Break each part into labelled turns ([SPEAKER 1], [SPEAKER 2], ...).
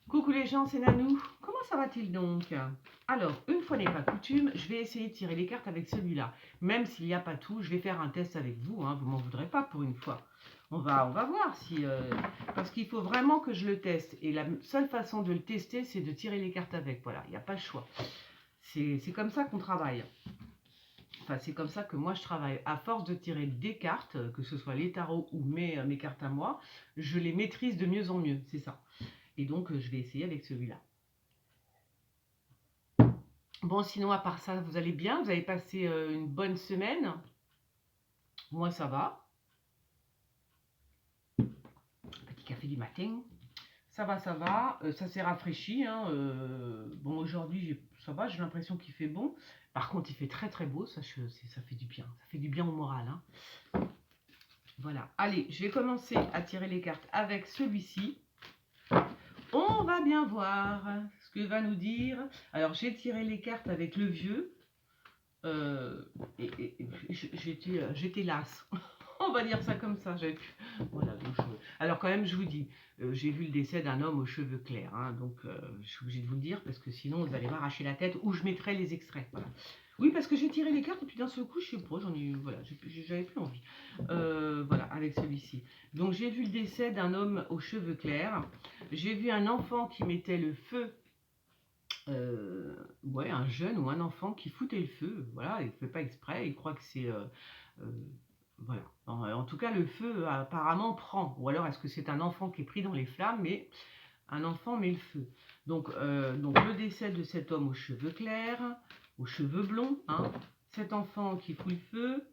[SPEAKER 1] Coucou les gens, c'est Nanou. Comment ça va-t-il donc? Alors, une fois n'est pas coutume, je vais essayer de tirer les cartes avec celui-là. Même s'il n'y a pas tout, je vais faire un test avec vous. Hein, vous m'en voudrez pas pour une fois. On va voir si... parce qu'il faut vraiment que je le teste. Et la seule façon de le tester, c'est de tirer les cartes avec. Voilà, il n'y a pas le choix. C'est comme ça qu'on travaille. Enfin, c'est comme ça que moi je travaille. À force de tirer des cartes, que ce soit les tarots ou mes cartes à moi, je les maîtrise de mieux en mieux. C'est ça. Et donc, je vais essayer avec celui-là. Bon, sinon, à part ça, vous allez bien? Vous avez passé une bonne semaine? Moi, ça va. Petit café du matin. Ça va, ça va. Ça s'est rafraîchi. Hein, bon, aujourd'hui, ça va, j'ai l'impression qu'il fait bon. Par contre, il fait très très beau. Ça fait du bien. Ça fait du bien au moral. Hein. Voilà. Allez, je vais commencer à tirer les cartes avec celui-ci. On va bien voir ce que va nous dire. Alors, j'ai tiré les cartes avec le vieux. Et j'étais lasse. On va dire ça comme ça. Voilà, donc alors quand même, je vous dis, j'ai vu le décès d'un homme aux cheveux clairs. Hein, donc, je suis obligée de vous le dire parce que sinon, vous allez m'arracher la tête ou je mettrai les extraits. Voilà. Oui, parce que j'ai tiré les cartes et puis d'un seul coup, je sais pas, voilà, j'avais plus envie. Voilà, avec celui-ci. Donc, j'ai vu le décès d'un homme aux cheveux clairs. J'ai vu un enfant qui mettait le feu. Ouais, un jeune ou un enfant qui foutait le feu, voilà, il ne fait pas exprès, il croit que c'est... voilà. En tout cas, le feu apparemment prend. Ou alors, est-ce que c'est un enfant qui est pris dans les flammes, mais un enfant met le feu. Donc le décès de cet homme aux cheveux clairs, aux cheveux blonds, hein, cet enfant qui fout le feu,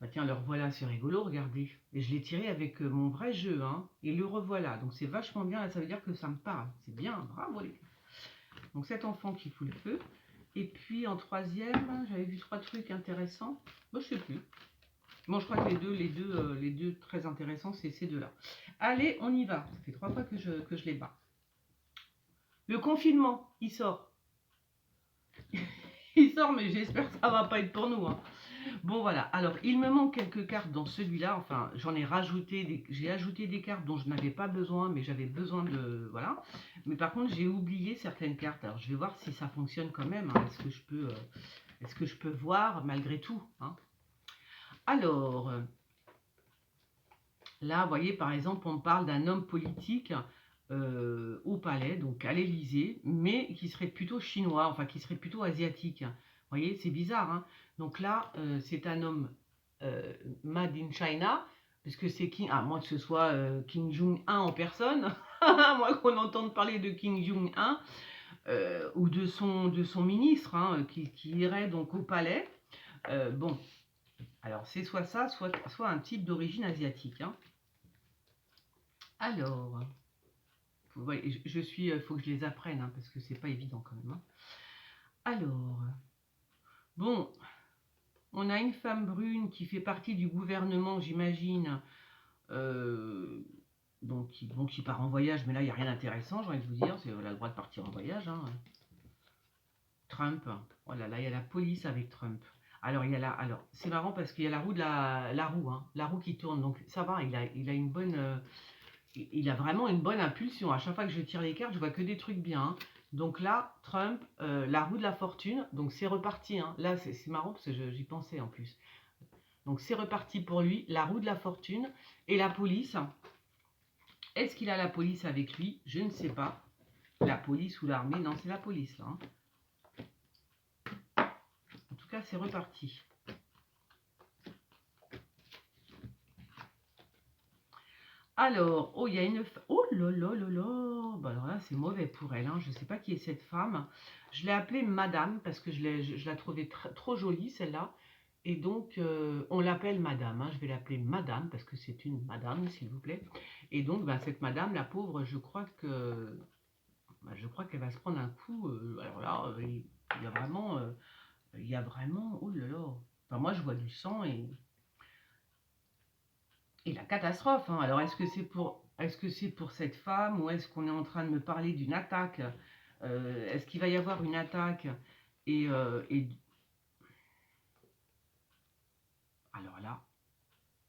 [SPEAKER 1] bah tiens, le revoilà, c'est rigolo, regardez. Et je l'ai tiré avec mon vrai jeu, hein, et le revoilà. Donc c'est vachement bien, ça veut dire que ça me parle. C'est bien, bravo les gars. Donc cet enfant qui fout le feu. Et puis en troisième, j'avais vu 3 trucs intéressants. Moi, je sais plus. Bon, je crois que les deux très intéressants, c'est ces deux-là. Allez, on y va. Ça fait 3 fois que je les bats. Le confinement, il sort. Il sort, mais j'espère que ça va pas être pour nous. Hein. Bon, voilà. Alors, il me manque quelques cartes dans celui-là. Enfin, j'en ai rajouté. J'ai ajouté des cartes dont je n'avais pas besoin, mais j'avais besoin de... Voilà. Mais par contre, j'ai oublié certaines cartes. Alors, je vais voir si ça fonctionne quand même. Hein. Est-ce que je peux voir malgré tout, hein. Alors, là, vous voyez, par exemple, on parle d'un homme politique au palais, donc à l'Élysée, mais qui serait plutôt chinois, enfin qui serait plutôt asiatique. Vous voyez, c'est bizarre. Hein. Donc là, c'est un homme made in China, puisque c'est King, à moins que ce soit Kim Jong-un en personne, à moins qu'on entende parler de Kim Jong-un, ou de son ministre, hein, qui irait donc au palais. Bon, alors c'est soit ça, soit un type d'origine asiatique. Hein. Alors, ouais, je suis, il faut que je les apprenne, hein, parce que c'est pas évident quand même. Hein. Alors, bon, on a une femme brune qui fait partie du gouvernement, j'imagine, qui part en voyage, mais là, il n'y a rien d'intéressant, j'ai envie de vous dire, elle a le droit de partir en voyage. Hein. Trump, oh là là, il y a la police avec Trump. Alors, c'est marrant parce qu'il y a la roue, hein, la roue qui tourne, donc ça va, il a une bonne... il a vraiment une bonne impulsion. À chaque fois que je tire les cartes, je vois que des trucs bien. Hein. Donc là, Trump, la roue de la fortune, donc c'est reparti. Hein. Là, c'est marrant parce que j'y pensais en plus. Donc c'est reparti pour lui, la roue de la fortune et la police. Est-ce qu'il a la police avec lui? Je ne sais pas. La police ou l'armée? Non, c'est la police là. Hein. En tout cas, c'est reparti. Alors, oh, il y a une... Oh là là là là. Bah alors là, c'est mauvais pour elle. Hein. Je ne sais pas qui est cette femme. Je l'ai appelée Madame parce que je la trouvais trop jolie, celle-là. Et donc, on l'appelle Madame. Hein. Je vais l'appeler Madame parce que c'est une Madame, s'il vous plaît. Et donc, bah, cette Madame, la pauvre, je crois qu'elle va se prendre un coup. Alors là, il y a vraiment... Oh là là. Enfin, moi, je vois du sang et la catastrophe. Hein. Alors, est-ce que c'est pour cette femme ou est-ce qu'on est en train de me parler d'une attaque? Est-ce qu'il va y avoir une attaque et alors là,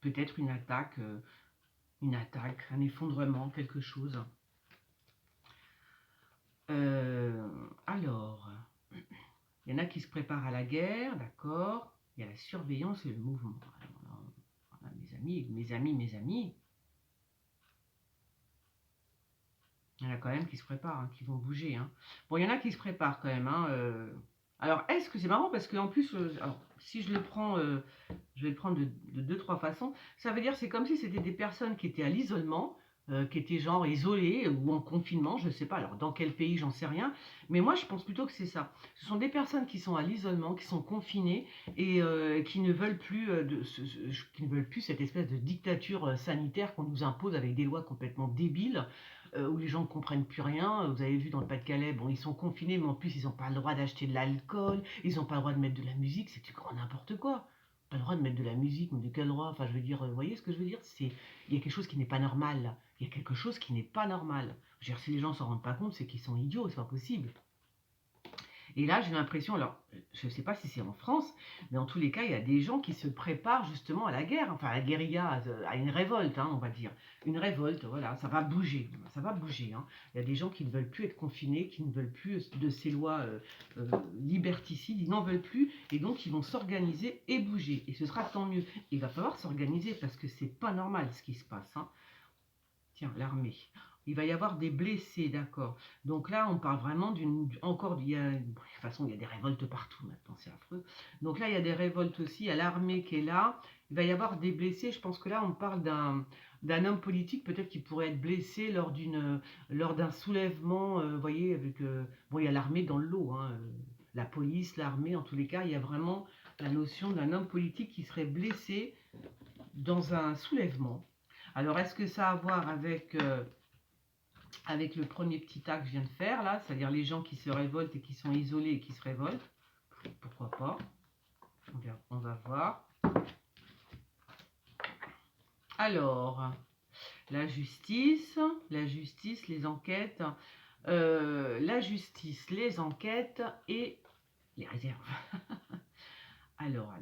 [SPEAKER 1] peut-être une attaque, un effondrement, quelque chose. Alors, il y en a qui se préparent à la guerre, d'accord. Il y a la surveillance et le mouvement. Alors là, voilà, mes amis, mes amis, mes amis. Il y en a quand même qui se préparent, hein, qui vont bouger. Hein. Bon, il y en a qui se préparent quand même. Hein, Alors, est-ce que c'est marrant parce qu'en plus, alors, si je le prends, je vais le prendre de deux, trois façons. Ça veut dire c'est comme si c'était des personnes qui étaient à l'isolement, qui étaient genre isolées ou en confinement, je ne sais pas. Alors, dans quel pays, j'en sais rien. Mais moi, je pense plutôt que c'est ça. Ce sont des personnes qui sont à l'isolement, qui sont confinées et qui ne veulent plus qui ne veulent plus cette espèce de dictature sanitaire qu'on nous impose avec des lois complètement débiles où les gens ne comprennent plus rien. Vous avez vu dans le Pas-de-Calais, bon, ils sont confinés, mais en plus, ils n'ont pas le droit d'acheter de l'alcool, ils n'ont pas le droit de mettre de la musique, c'est du grand n'importe quoi. Pas le droit de mettre de la musique, mais de quel droit? Enfin, je veux dire, vous voyez ce que je veux dire? Il y a quelque chose qui n'est pas normal, là. Il y a quelque chose qui n'est pas normal. Je veux dire, si les gens s'en rendent pas compte, c'est qu'ils sont idiots, c'est pas possible. Et là, j'ai l'impression, alors, je ne sais pas si c'est en France, mais en tous les cas, il y a des gens qui se préparent justement à la guerre, enfin à la guérilla, à une révolte, hein, on va dire. Une révolte, voilà, ça va bouger, ça va bouger. Hein. Il y a des gens qui ne veulent plus être confinés, qui ne veulent plus de ces lois liberticides, ils n'en veulent plus, et donc ils vont s'organiser et bouger. Et ce sera tant mieux. Il va falloir s'organiser parce que c'est pas normal ce qui se passe. Hein. Tiens, l'armée. Il va y avoir des blessés, d'accord. Donc là, on parle vraiment encore, de toute façon, il y a des révoltes partout maintenant, c'est affreux. Donc là, il y a des révoltes aussi, il y a l'armée qui est là. Il va y avoir des blessés. Je pense que là, on parle d'un homme politique, peut-être qui pourrait être blessé lors d'un soulèvement, vous voyez, avec... bon, il y a l'armée dans le lot, hein, la police, l'armée, en tous les cas, il y a vraiment la notion d'un homme politique qui serait blessé dans un soulèvement. Alors, est-ce que ça a à voir avec le premier petit tas que je viens de faire, là, c'est-à-dire les gens qui se révoltent et qui sont isolés et qui se révoltent? Pourquoi pas? On va voir. Alors, la justice, les enquêtes, la justice, les enquêtes et les réserves. Alors.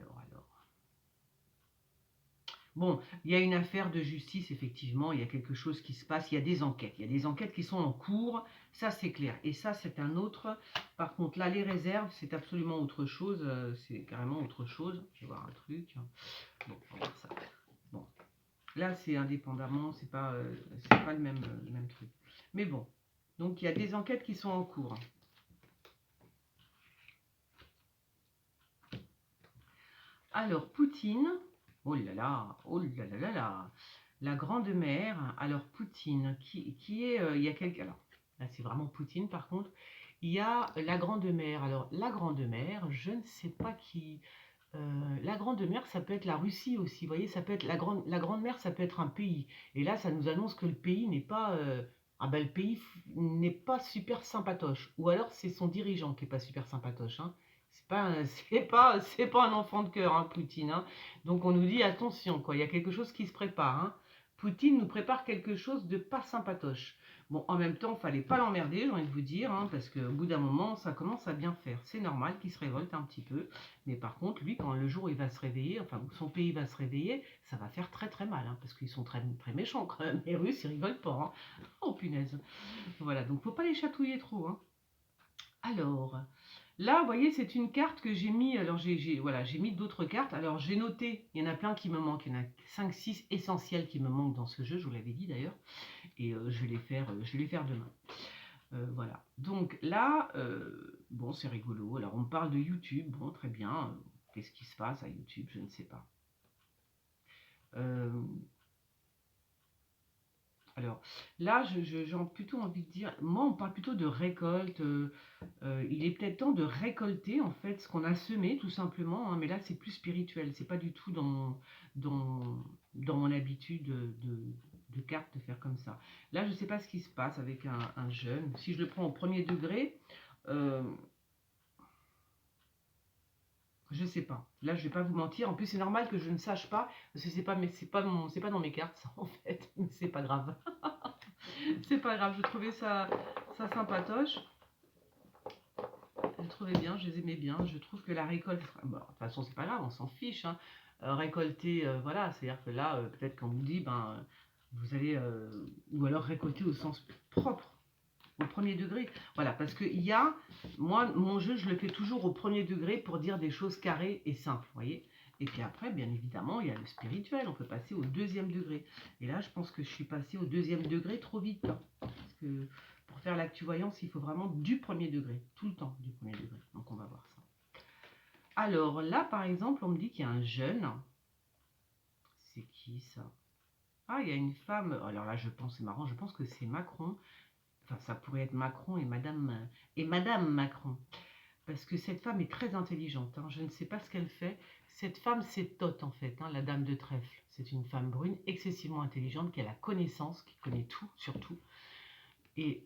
[SPEAKER 1] Bon, il y a une affaire de justice, effectivement, il y a quelque chose qui se passe, il y a des enquêtes qui sont en cours, ça c'est clair. Et ça c'est un autre, par contre là les réserves c'est absolument autre chose, c'est carrément autre chose. Je vais voir un truc, bon, on va voir ça. Bon, là c'est indépendamment, c'est pas le même truc. Mais bon, donc il y a des enquêtes qui sont en cours. Alors, Poutine... Oh là là, oh là là là là. La grande mère, alors Poutine, qui est, il y a quelqu'un, alors là c'est vraiment Poutine par contre, il y a la grande mère, alors la grande mère, je ne sais pas qui, la grande mère ça peut être la Russie aussi, vous voyez, ça peut être la grande mère ça peut être un pays, et là ça nous annonce que le pays n'est pas, ah ben le pays n'est pas super sympatoche, ou alors c'est son dirigeant qui est pas super sympatoche, hein. C'est pas un enfant de cœur, hein, Poutine. Hein. Donc on nous dit attention, quoi. Il y a quelque chose qui se prépare. Hein. Poutine nous prépare quelque chose de pas sympatoche. Bon, en même temps, il fallait pas l'emmerder, j'ai envie de vous dire, hein, parce qu'au bout d'un moment, ça commence à bien faire. C'est normal qu'il se révolte un petit peu, mais par contre, lui, quand le jour où il va se réveiller, enfin, où son pays va se réveiller, ça va faire très très mal, hein, parce qu'ils sont très très méchants quand même. Les Russes, ils rigolent pas. Hein. Oh punaise. Voilà, donc faut pas les chatouiller trop. Hein. Alors, là, vous voyez, c'est une carte que j'ai mis. Alors, voilà, j'ai mis d'autres cartes. Alors, j'ai noté, il y en a plein qui me manquent. Il y en a 5-6 essentiels qui me manquent dans ce jeu, je vous l'avais dit d'ailleurs. Et je vais les faire demain. Voilà. Donc là, bon, c'est rigolo. Alors, on me parle de YouTube. Bon, très bien. Qu'est-ce qui se passe à YouTube? Je ne sais pas. Alors là, j'ai plutôt envie de dire, moi on parle plutôt de récolte, il est peut-être temps de récolter en fait ce qu'on a semé tout simplement, hein, mais là c'est plus spirituel, c'est pas du tout dans mon habitude de carte de faire comme ça. Là je sais pas ce qui se passe avec un jeune, si je le prends au premier degré, euh, je sais pas. Là, je vais pas vous mentir. En plus, c'est normal que je ne sache pas, parce que c'est pas dans mes cartes, ça, en fait. Mais c'est pas grave. C'est pas grave, je trouvais ça sympatoche. Je trouvais bien, je les aimais bien. Je trouve que la récolte, bon, de toute façon, c'est pas grave, on s'en fiche. Hein. Récolter, voilà, c'est-à-dire que là, peut-être qu'on vous dit, ben, vous allez, ou alors récolter au sens propre. Au premier degré. Voilà, parce que il y a, moi, mon jeu, je le fais toujours au premier degré pour dire des choses carrées et simples, vous voyez. Et puis après, bien évidemment, il y a le spirituel, on peut passer au deuxième degré. Et là, je pense que je suis passée au deuxième degré trop vite, hein, parce que pour faire l'actu-voyance, il faut vraiment du premier degré, tout le temps du premier degré. Donc on va voir ça. Alors là, par exemple, on me dit qu'il y a un jeune. C'est qui ça? Ah, il y a une femme. Alors là, je pense, c'est marrant, je pense que c'est Macron. Enfin, ça pourrait être Macron et Madame Macron. Parce que cette femme est très intelligente, hein. Je ne sais pas ce qu'elle fait. Cette femme, c'est Toth en fait, hein, la dame de trèfle. C'est une femme brune excessivement intelligente qui a la connaissance, qui connaît tout, surtout. Et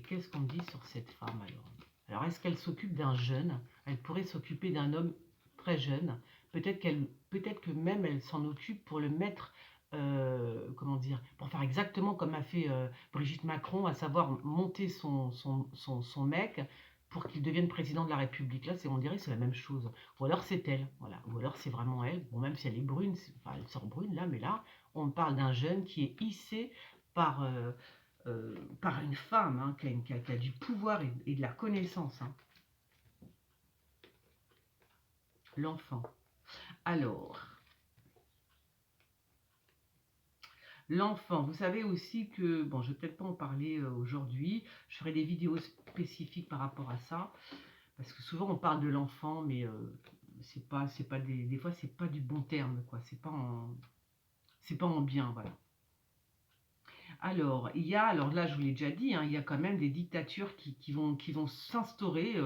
[SPEAKER 1] qu'est-ce qu'on dit sur cette femme alors? Alors, est-ce qu'elle s'occupe d'un jeune? Elle pourrait s'occuper d'un homme très jeune. Peut-être que même elle s'en occupe pour le mettre, comment dire, pour faire exactement comme a fait Brigitte Macron, à savoir monter son mec pour qu'il devienne président de la République. Là, on dirait que c'est la même chose. Ou alors c'est elle, voilà. Ou alors c'est vraiment elle. Bon, même si elle est brune, enfin, elle sort brune là, mais là, on parle d'un jeune qui est hissé par, par une femme, hein, qui a du pouvoir et de la connaissance, hein. L'enfant. Alors, l'enfant, vous savez aussi que, bon, je vais peut-être pas en parler aujourd'hui, je ferai des vidéos spécifiques par rapport à ça, parce que souvent on parle de l'enfant, mais c'est pas des fois c'est pas du bon terme, quoi, c'est pas en bien, voilà. Alors là, je vous l'ai déjà dit, hein, il y a quand même des dictatures qui vont s'instaurer.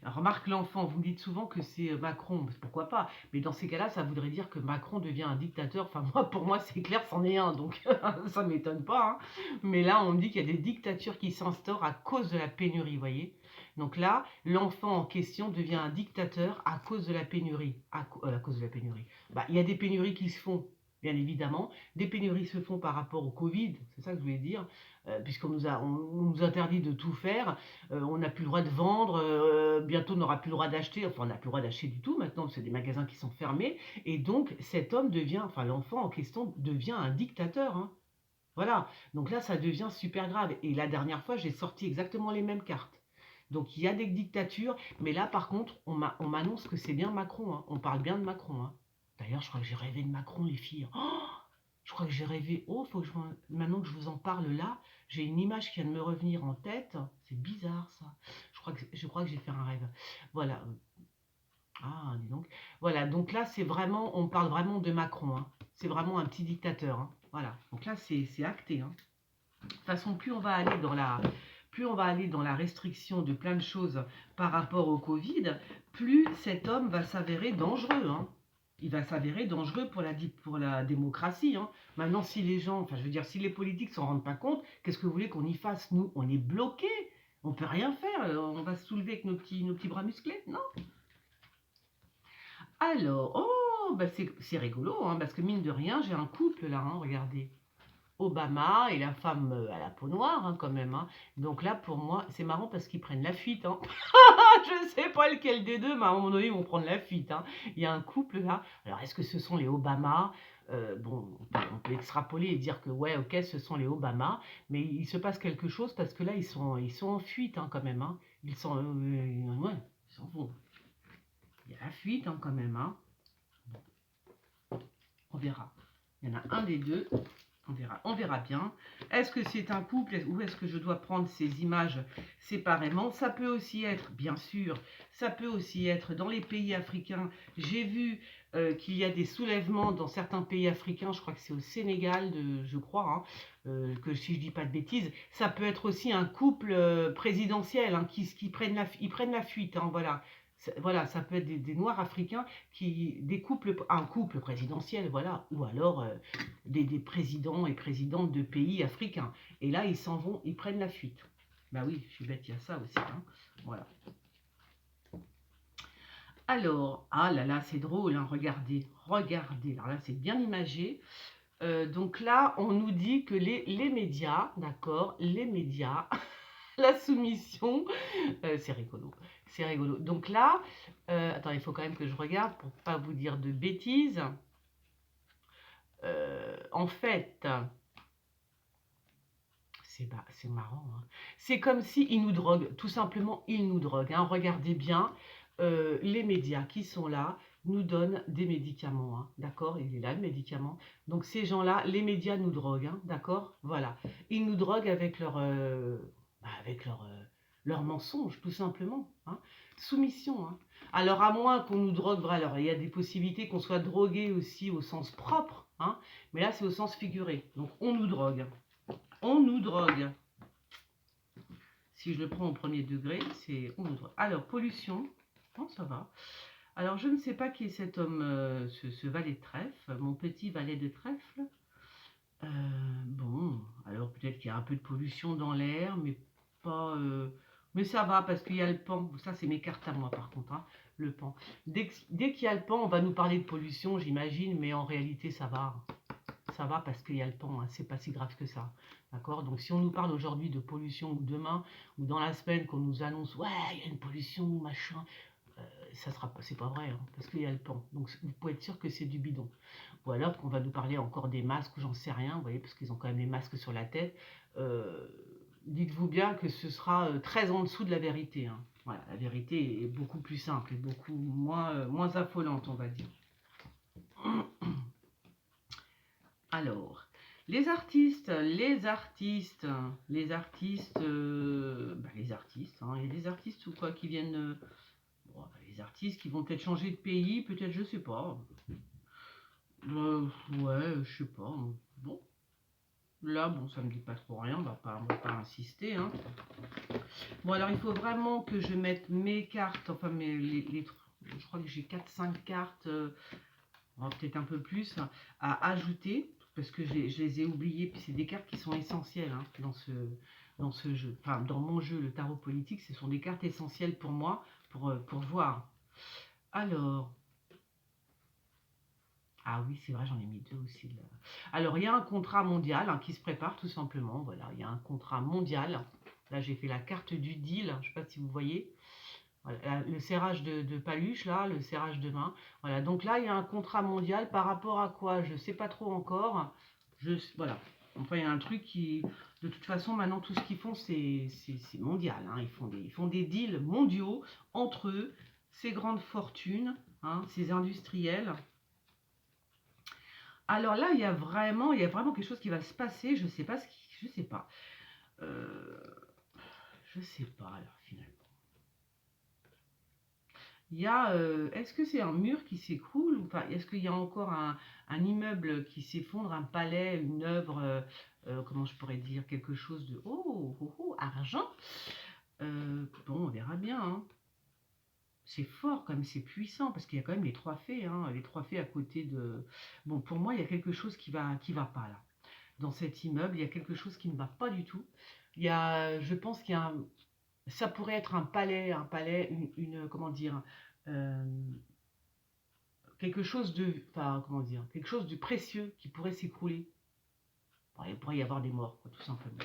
[SPEAKER 1] Remarque l'enfant, vous me dites souvent que c'est Macron, pourquoi pas? Mais dans ces cas-là, ça voudrait dire que Macron devient un dictateur. Enfin, pour moi, c'est clair, c'en est un, donc ça ne m'étonne pas, hein. Mais là, on me dit qu'il y a des dictatures qui s'instaurent à cause de la pénurie, vous voyez? Donc là, l'enfant en question devient un dictateur à cause de la pénurie. À cause de la pénurie. Bah, il y a des pénuries qui se font, bien évidemment. Des pénuries se font par rapport au Covid, c'est ça que je voulais dire, puisqu'on on nous interdit de tout faire, on n'a plus le droit de vendre, bientôt on n'aura plus le droit d'acheter, enfin on n'a plus le droit d'acheter du tout maintenant, c'est des magasins qui sont fermés, et donc cet homme devient, enfin l'enfant en question devient un dictateur, hein. Voilà, donc là ça devient super grave, et la dernière fois j'ai sorti exactement les mêmes cartes. Donc il y a des dictatures, mais là par contre on m'annonce que c'est bien Macron, hein. On parle bien de Macron, hein. D'ailleurs, je crois que j'ai rêvé de Macron, les filles. Oh, je crois que j'ai rêvé. Oh, faut que maintenant que je vous en parle là, j'ai une image qui vient de me revenir en tête. C'est bizarre ça. Je crois que j'ai fait un rêve. Voilà. Ah, dis donc. Voilà. Donc là, c'est vraiment, on parle vraiment de Macron, hein. C'est vraiment un petit dictateur, hein. Voilà. Donc là, c'est acté, hein. De toute façon, plus on va aller dans la restriction de plein de choses par rapport au Covid, plus cet homme va s'avérer dangereux, hein. Il va s'avérer dangereux pour la démocratie, hein. Maintenant, si les gens, enfin je veux dire, si les politiques ne s'en rendent pas compte, qu'est-ce que vous voulez qu'on y fasse? Nous, on est bloqués, on ne peut rien faire, on va se soulever avec nos petits bras musclés, non? Alors, oh, bah c'est rigolo, hein, parce que mine de rien, j'ai un couple là, hein, regardez. Obama et la femme à la peau noire, hein, quand même, hein. Donc là, pour moi, c'est marrant parce qu'ils prennent la fuite, hein. Je ne sais pas lequel des deux, mais à un moment donné, ils vont prendre la fuite, hein. Il y a un couple là. Alors, est-ce que ce sont les Obama? Bon, on peut extrapoler et dire que ouais, ok, ce sont les Obama, mais il se passe quelque chose parce que là, ils sont en fuite, hein, quand même, hein. Ouais, ils s'en vont. Il y a la fuite, hein, quand même, hein. On verra. Il y en a un des deux. On verra bien. Est-ce que c'est un couple ou est-ce que je dois prendre ces images séparément? Ça peut aussi être, bien sûr, ça peut aussi être dans les pays africains. J'ai vu qu'il y a des soulèvements dans certains pays africains. Je crois que c'est au Sénégal, je crois, hein, que si je dis pas de bêtises. Ça peut être aussi un couple présidentiel, hein, qui prennent ils prennent la fuite, hein, voilà. Voilà, ça peut être des Noirs africains un couple présidentiel, voilà, ou alors des présidents et présidentes de pays africains. Et là, ils s'en vont, ils prennent la fuite. Bah oui, je suis bête, il y a ça aussi, hein. Voilà. Alors, ah là là, c'est drôle, hein, regardez. Alors là, c'est bien imagé. Donc là, on nous dit que les médias, d'accord, les médias, la soumission, c'est rigolo. C'est rigolo. Donc là, attends, il faut quand même que je regarde pour pas vous dire de bêtises. En fait, C'est marrant, hein. C'est comme si ils nous droguent, tout simplement, ils nous droguent, hein. Regardez bien, les médias qui sont là nous donnent des médicaments, hein, d'accord? Il est là le médicament. Donc ces gens-là, les médias nous droguent, hein, d'accord? Voilà. Ils nous droguent avec avec leurs mensonges, tout simplement, hein. Soumission, hein. Alors à moins qu'on nous drogue, voilà, alors il y a des possibilités qu'on soit drogué aussi au sens propre, hein, mais là c'est au sens figuré. Donc on nous drogue. On nous drogue. Si je le prends au premier degré, c'est on nous drogue. Alors, pollution. Non, ça va. Alors, je ne sais pas qui est cet homme, ce valet de trèfle, mon petit valet de trèfle. Euh, bon, alors peut-être qu'il y a un peu de pollution dans l'air, mais pas. Mais ça va parce qu'il y a le pan. Ça, c'est mes cartes à moi, par contre, hein, le pan. Dès qu'il y a le pan, on va nous parler de pollution, j'imagine, mais en réalité, ça va. Ça va parce qu'il y a le pan, hein, c'est pas si grave que ça. D'accord? Donc si on nous parle aujourd'hui de pollution ou demain ou dans la semaine qu'on nous annonce ouais, il y a une pollution, machin, c'est pas vrai, hein, parce qu'il y a le pan. Donc vous pouvez être sûr que c'est du bidon. Ou alors qu'on va nous parler encore des masques, ou j'en sais rien, vous voyez, parce qu'ils ont quand même les masques sur la tête. Euh, Dites-vous bien que ce sera très en dessous de la vérité, hein. Voilà, la vérité est beaucoup plus simple et beaucoup moins affolante, on va dire. Alors, les artistes, hein, il y a des artistes ou quoi qui viennent, bon, les artistes qui vont peut-être changer de pays, peut-être, je sais pas. Ouais, je sais pas, hein. Bon, là, bon, ça me dit pas trop rien, on va pas insister, hein. Bon, alors il faut vraiment que je mette mes cartes, enfin je crois que j'ai 4 5 cartes, peut-être un peu plus, à ajouter, parce que je les ai oubliées, puis c'est des cartes qui sont essentielles, hein, dans ce jeu. Enfin, dans mon jeu, le tarot politique, ce sont des cartes essentielles pour moi, pour voir. Alors, ah oui, c'est vrai, j'en ai mis 2 aussi, là. Alors, il y a un contrat mondial, hein, qui se prépare, tout simplement, voilà, il y a un contrat mondial. Là, j'ai fait la carte du deal, je ne sais pas si vous voyez. Voilà, le serrage de paluche, là, le serrage de main. Voilà, donc là, il y a un contrat mondial par rapport à quoi? Je ne sais pas trop encore. Voilà. Enfin, il y a un truc qui... De toute façon, maintenant, tout ce qu'ils font, c'est mondial, hein. Ils font des deals mondiaux entre eux, ces grandes fortunes, hein, ces industriels. Alors là, il y a vraiment quelque chose qui va se passer. Je sais pas je sais pas. Euh, je sais pas, alors, finalement. Est-ce que c'est un mur qui s'écroule ou pas? Est-ce qu'il y a encore un immeuble qui s'effondre, un palais, une œuvre, comment je pourrais dire, quelque chose de argent? Bon, on verra bien, hein. C'est fort comme c'est puissant parce qu'il y a quand même les 3 fées, hein, les 3 fées à côté de. Bon, pour moi, il y a quelque chose qui va pas là. Dans cet immeuble, il y a quelque chose qui ne va pas du tout. Je pense qu'il y a ça pourrait être un palais, comment dire, euh, quelque chose enfin, comment dire, quelque chose de précieux qui pourrait s'écrouler. Bon, il pourrait y avoir des morts, quoi, tout simplement.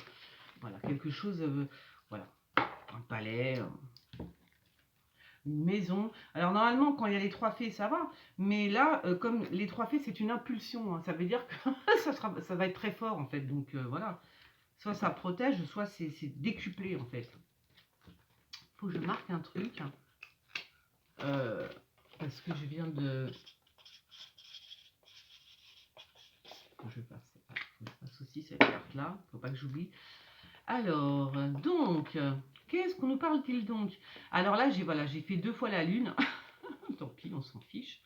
[SPEAKER 1] Voilà, quelque chose, voilà, un palais, une maison. Alors normalement, quand il y a les 3 fées, ça va, mais là, comme les 3 fées, c'est une impulsion, hein, ça veut dire que ça va être très fort en fait. Donc voilà, soit ça protège, soit c'est décuplé en fait. Faut que je marque un truc. Euh, Parce que je viens de. Je passe aussi cette carte-là, faut pas que j'oublie. Alors, donc, qu'est-ce qu'on nous parle-t-il donc? Alors là, j'ai fait 2 fois la lune. Tant pis, on s'en fiche.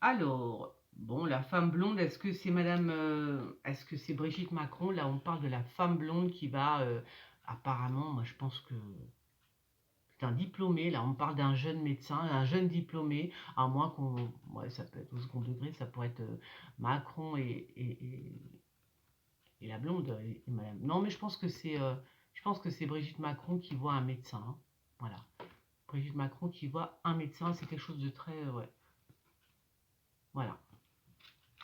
[SPEAKER 1] Alors, bon, la femme blonde, est-ce que c'est est-ce que c'est Brigitte Macron? Là, on parle de la femme blonde qui va, apparemment, moi je pense que c'est un diplômé, là on parle d'un jeune médecin, un jeune diplômé, à moins qu'on... Ouais, ça peut être au second degré, ça pourrait être Macron et la blonde, et madame. Non, mais je pense que c'est Brigitte Macron qui voit un médecin, hein. Voilà. Brigitte Macron qui voit un médecin, c'est quelque chose de très... ouais. Voilà.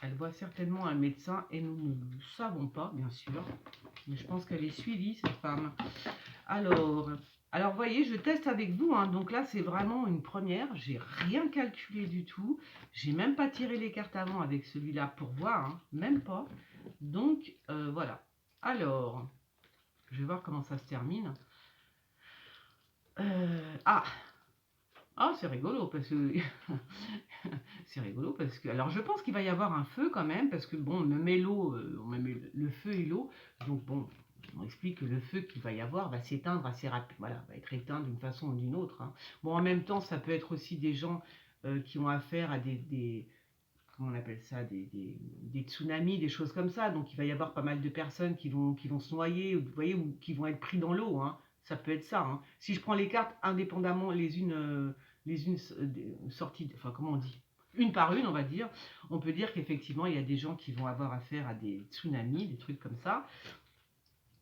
[SPEAKER 1] Elle voit certainement un médecin et nous ne le savons pas, bien sûr. Mais je pense qu'elle est suivie, cette femme. Alors, vous voyez, je teste avec vous, hein. Donc là, c'est vraiment une première. J'ai rien calculé du tout. J'ai même pas tiré les cartes avant avec celui-là pour voir, hein. Même pas. Donc, voilà. Alors, Je vais voir comment ça se termine. Ah, ah, c'est rigolo parce que c'est rigolo parce que alors je pense qu'il va y avoir un feu quand même parce que bon, on me met l'eau, on me met le feu et l'eau, donc bon, on explique que le feu qu'il va y avoir va s'éteindre assez rapidement, voilà, va être éteint d'une façon ou d'une autre, hein. Bon, en même temps, ça peut être aussi des gens qui ont affaire à comment on appelle ça, des tsunamis, des choses comme ça. Donc il va y avoir pas mal de personnes qui vont se noyer, vous voyez, ou qui vont être pris dans l'eau, hein. Ça peut être ça, hein. Si je prends les cartes indépendamment les unes sorties, enfin comment on dit, une par une, on va dire, on peut dire qu'effectivement il y a des gens qui vont avoir affaire à des tsunamis, des trucs comme ça.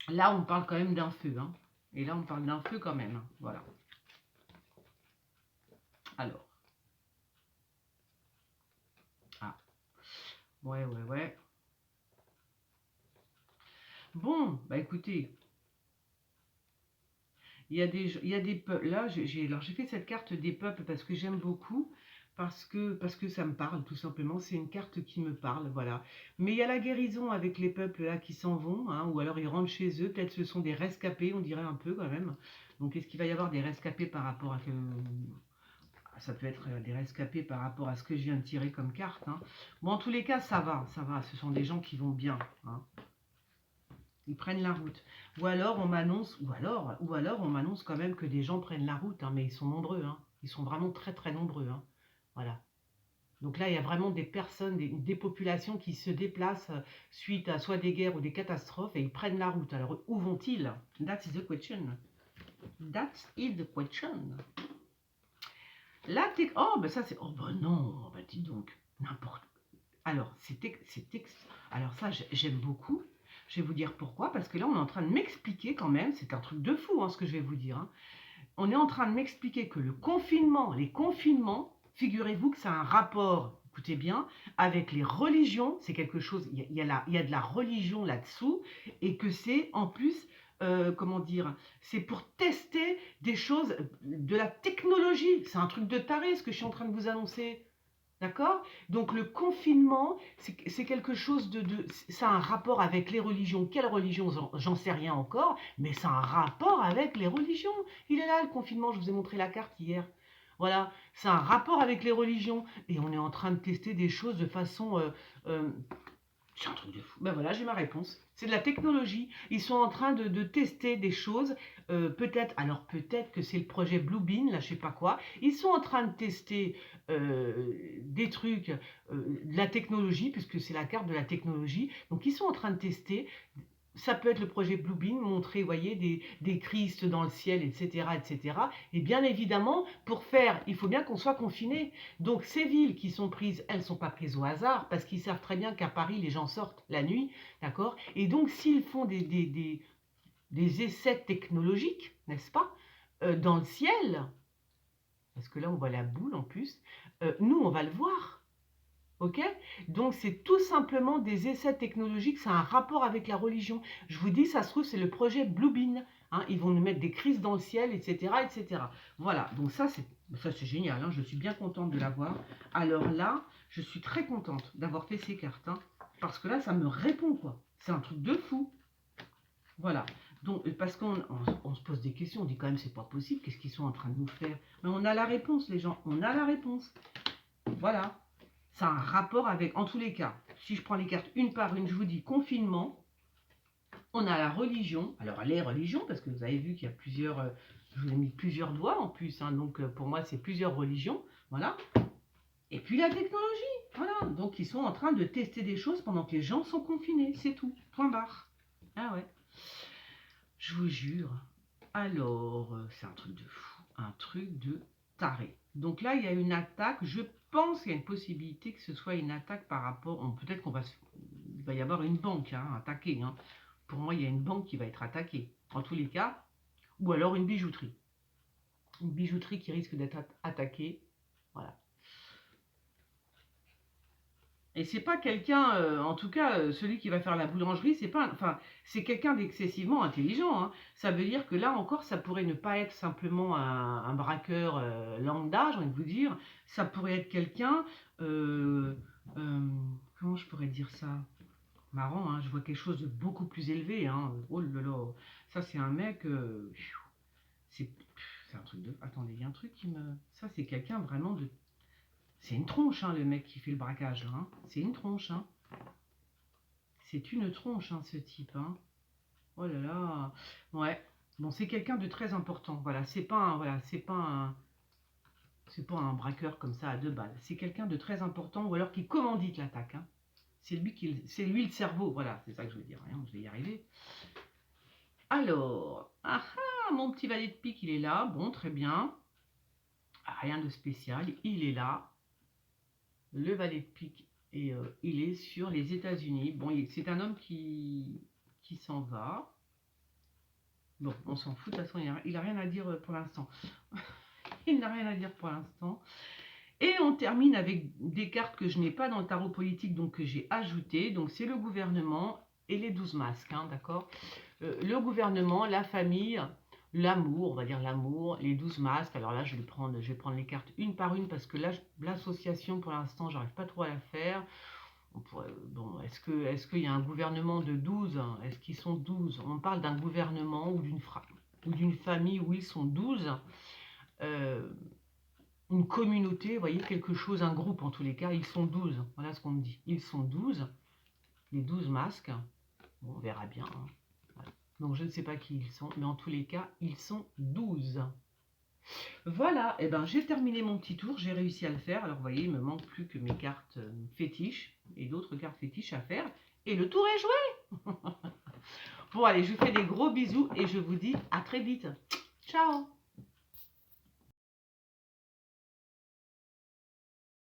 [SPEAKER 1] Là, on parle quand même d'un feu, hein. Et là, on parle d'un feu quand même, hein. Voilà. Alors, ah, ouais, ouais, ouais. Bon, bah écoutez, il y a des peuples. Là, alors j'ai fait cette carte des peuples parce que j'aime beaucoup, parce que ça me parle, tout simplement. C'est une carte qui me parle, voilà. Mais il y a la guérison avec les peuples là qui s'en vont, hein, ou alors ils rentrent chez eux. Peut-être ce sont des rescapés, on dirait un peu quand même. Donc est-ce qu'il va y avoir des rescapés par rapport à ça peut être des rescapés par rapport à ce que je viens de tirer comme carte, hein. Bon, en tous les cas, ça va, ça va. Ce sont des gens qui vont bien, hein. Ils prennent la route. Ou alors on m'annonce quand même que des gens prennent la route, hein, mais ils sont nombreux, hein. Ils sont vraiment très très nombreux, hein. Voilà. Donc là, il y a vraiment des personnes, des populations qui se déplacent suite à soit des guerres ou des catastrophes et ils prennent la route. Alors où vont-ils? That is the question. That is the question. Oh, ben ça c'est. Oh, ben non, ben dis donc. N'importe. Alors, alors ça, j'aime beaucoup. Je vais vous dire pourquoi. Parce que là, on est en train de m'expliquer quand même. C'est un truc de fou, hein, ce que je vais vous dire, hein. On est en train de m'expliquer que les confinements, figurez-vous que ça a un rapport, écoutez bien, avec les religions. C'est quelque chose, il y a de la religion là-dessous. Et que c'est en plus, comment dire, c'est pour tester des choses, de la technologie. C'est un truc de taré ce que je suis en train de vous annoncer. D'accord? Donc le confinement, c'est quelque chose ça a un rapport avec les religions. Quelle religion? J'en sais rien encore, mais ça a un rapport avec les religions. Il est là le confinement, je vous ai montré la carte hier. Voilà, c'est un rapport avec les religions. Et on est en train de tester des choses de façon euh, c'est un truc de fou. Ben voilà, j'ai ma réponse. C'est de la technologie. Ils sont en train de tester des choses. Alors peut-être que c'est le projet Bluebeam, là, je sais pas quoi. Ils sont en train de tester des trucs, de la technologie, puisque c'est la carte de la technologie. Donc ils sont en train de tester. Ça peut être le projet Bluebeam, montrer, vous voyez, des Christ dans le ciel, etc., etc. Et bien évidemment, pour faire, il faut bien qu'on soit confiné. Donc ces villes qui sont prises, elles ne sont pas prises au hasard, parce qu'ils savent très bien qu'à Paris, les gens sortent la nuit, d'accord? Et donc s'ils font des essais technologiques, n'est-ce pas, dans le ciel, parce que là on voit la boule en plus, nous on va le voir. Ok? Donc c'est tout simplement des essais technologiques, ça a un rapport avec la religion. Je vous dis, ça se trouve, c'est le projet Bluebeam, hein. Ils vont nous mettre des crises dans le ciel, etc., etc. Voilà, donc ça c'est génial, hein. Je suis bien contente de l'avoir. Alors là, je suis très contente d'avoir fait ces cartes, hein, parce que là, ça me répond, quoi. C'est un truc de fou. Voilà. Donc, parce qu'on se pose des questions, on dit quand même, c'est pas possible, qu'est-ce qu'ils sont en train de nous faire? Mais on a la réponse, les gens, on a la réponse. Voilà. Ça a un rapport avec, en tous les cas, si je prends les cartes une par une, je vous dis confinement, on a la religion, alors les religions, parce que vous avez vu qu'il y a plusieurs, je vous ai mis plusieurs doigts en plus, hein, donc pour moi c'est plusieurs religions, voilà. Et puis la technologie, voilà. Donc ils sont en train de tester des choses pendant que les gens sont confinés, c'est tout, point barre. Ah ouais, je vous jure. Alors, c'est un truc de fou, un truc de taré. Donc là, il y a une attaque. Je pense qu'il y a une possibilité que ce soit une attaque par rapport. Peut-être il va y avoir une banque, hein, attaquée, hein. Pour moi, il y a une banque qui va être attaquée. En tous les cas, ou alors une bijouterie. Une bijouterie qui risque d'être attaquée. Voilà. Et c'est pas quelqu'un, en tout cas, celui qui va faire la boulangerie, enfin, c'est quelqu'un d'excessivement intelligent, hein. Ça veut dire que là encore, ça pourrait ne pas être simplement un braqueur lambda, j'ai envie de vous dire. Ça pourrait être quelqu'un, euh, euh, comment je pourrais dire ça? Marrant, hein, je vois quelque chose de beaucoup plus élevé, hein. Oh là là, ça c'est un mec, c'est c'est un truc de... Attendez, il y a un truc qui me... Ça c'est quelqu'un vraiment de... C'est une tronche, hein, le mec qui fait le braquage, là, hein. C'est une tronche, hein. C'est une tronche, hein, ce type, hein. Oh là là. Ouais. Bon, c'est quelqu'un de très important. Voilà, c'est pas un braqueur comme ça à 2 balles. C'est quelqu'un de très important ou alors qui commandite l'attaque, hein. C'est lui le cerveau. Voilà, c'est ça que je veux dire, hein. Je vais y arriver. Alors, ah ah, mon petit valet de pique, il est là. Bon, très bien. Ah, rien de spécial. Il est là. Le valet de pique, et il est sur les États-Unis. Bon, c'est un homme qui s'en va. Bon, on s'en fout, de toute façon, il n'a rien à dire pour l'instant. Il n'a rien à dire pour l'instant. Et on termine avec des cartes que je n'ai pas dans le tarot politique, donc que j'ai ajoutées. Donc c'est le gouvernement et les 12 masques, hein, d'accord. Le gouvernement, la famille, l'amour, on va dire l'amour, les 12 masques. Alors là, je vais prendre les cartes une par une parce que là, l'association, pour l'instant, j'arrive pas trop à la faire. Bon, est-ce qu'il y a un gouvernement de 12? Est-ce qu'ils sont 12? On parle d'un gouvernement ou d'une famille où ils sont 12. Euh, une communauté, vous voyez, quelque chose, un groupe en tous les cas, ils sont 12. Voilà ce qu'on me dit. Ils sont 12, les 12 masques. Bon, on verra bien, hein. Voilà. Donc je ne sais pas qui ils sont, mais en tous les cas, ils sont 12. Voilà, et ben j'ai terminé mon petit tour, j'ai réussi à le faire. Alors vous voyez, il me manque plus que mes cartes fétiches et d'autres cartes fétiches à faire. Et le tour est joué. Bon allez, je vous fais des gros bisous et je vous dis à très vite. Ciao.